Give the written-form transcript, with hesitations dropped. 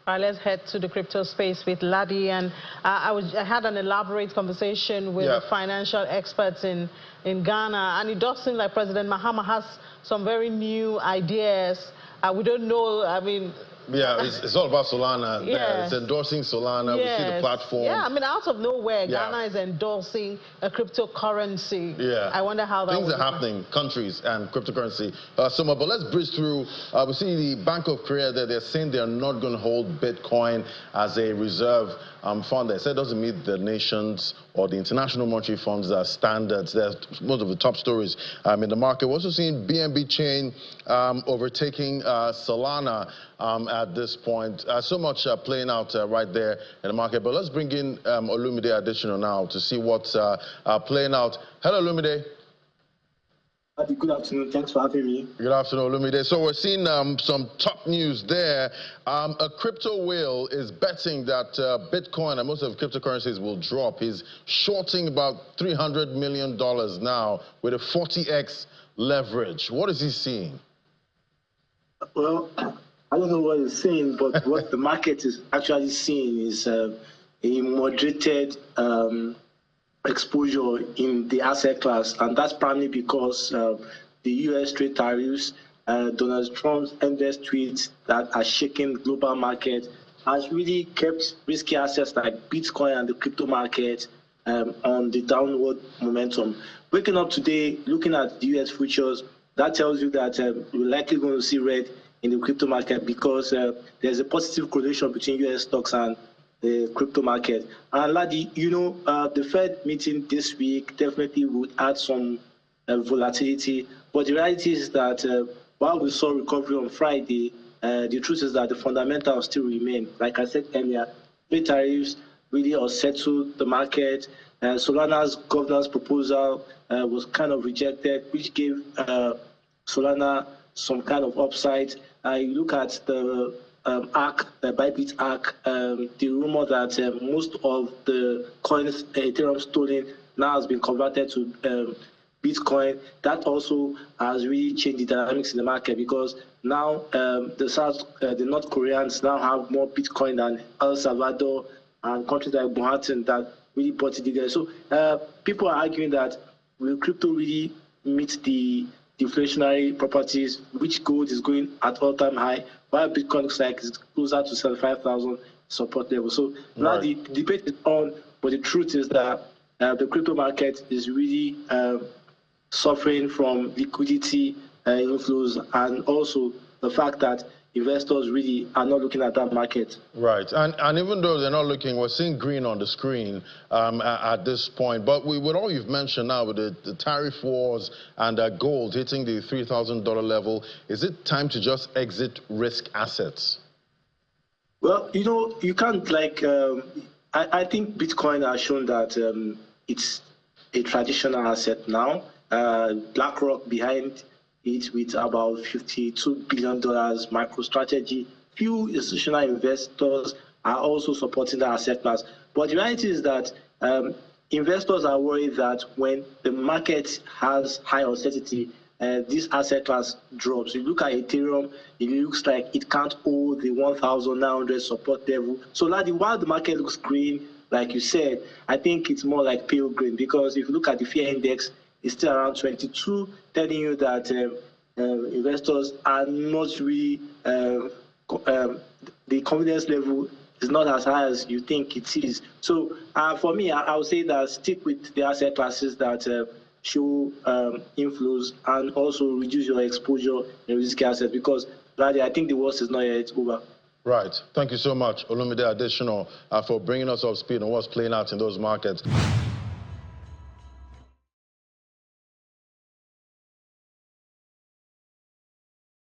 All right, let's head to the crypto space with Ladi. And I had an elaborate conversation with the financial experts in Ghana, and it does seem like President Mahama has some very new ideas. We don't know, I mean... Yeah, it's all about Solana. Yes. It's endorsing Solana. Yes. We see the platform. Yeah, I mean, out of nowhere, Ghana is endorsing a cryptocurrency. Yeah. I wonder how that Things are happening, countries and cryptocurrency. But let's breeze through. We see the Bank of Korea there. They're saying they're not going to hold Bitcoin as a reserve fund. They said it doesn't meet the nation's or the International Monetary Fund's standards. They're most of the top stories in the market. We're also seeing BNB Chain overtaking Solana at this point. So much playing out right there in the market. But let's bring in Olumide Additional now to see what's playing out. Hello, Olumide. Good afternoon. Thanks for having me. Good afternoon, Olumide. So we're seeing some top news there. A crypto whale is betting that Bitcoin and most of cryptocurrencies will drop. He's shorting about $300 million now with a 40x leverage. What is he seeing? Well, I don't know what he's saying, but what the market is actually seeing is a moderated exposure in the asset class, and that's primarily because the U.S. trade tariffs, Donald Trump's endless tweets that are shaking the global market has really kept risky assets like Bitcoin and the crypto market on the downward momentum. Waking up today, looking at the U.S. futures, that tells you that we're likely going to see red in the crypto market because there's a positive correlation between U.S. stocks and the crypto market. And Ladi, you know, the Fed meeting this week definitely would add some volatility. But the reality is that while we saw recovery on Friday, the truth is that the fundamentals still remain. Like I said earlier, trade tariffs really unsettled the market. Solana's governance proposal was kind of rejected, which gave Solana some kind of upside. You look at the ARC, the Bybit ARC, the rumor that most of the coins Ethereum stolen now has been converted to Bitcoin. That also has really changed the dynamics in the market because now the North Koreans now have more Bitcoin than El Salvador and countries like Buhatin that really bought it together. So people are arguing that will crypto really meet the deflationary properties, which gold is going at all-time high, while Bitcoin looks like it's closer to 75,000 support level. So now the debate is on, but the truth is that the crypto market is really suffering from liquidity inflows and also the fact that investors really are not looking at that market. Right, and even though they're not looking, we're seeing green on the screen at this point. But with all you've mentioned now, with the tariff wars and gold hitting the $3,000 level, is it time to just exit risk assets? Well, you know, you can't I think Bitcoin has shown that it's a traditional asset now. BlackRock behind it with about $52 billion MicroStrategy. Few institutional investors are also supporting the asset class. But the reality is that investors are worried that when the market has high uncertainty, this asset class drops. You look at Ethereum, it looks like it can't hold the 1,900 support level. So while the market looks green, like you said, I think it's more like pale green because if you look at the fear index, it's still around 22, telling you that investors are not really, the confidence level is not as high as you think it is. So for me, I would say that stick with the asset classes that show inflows and also reduce your exposure in risky assets because I think the worst is not yet over. Right. Thank you so much, Olumide Additional, for bringing us up to speed on what's playing out in those markets.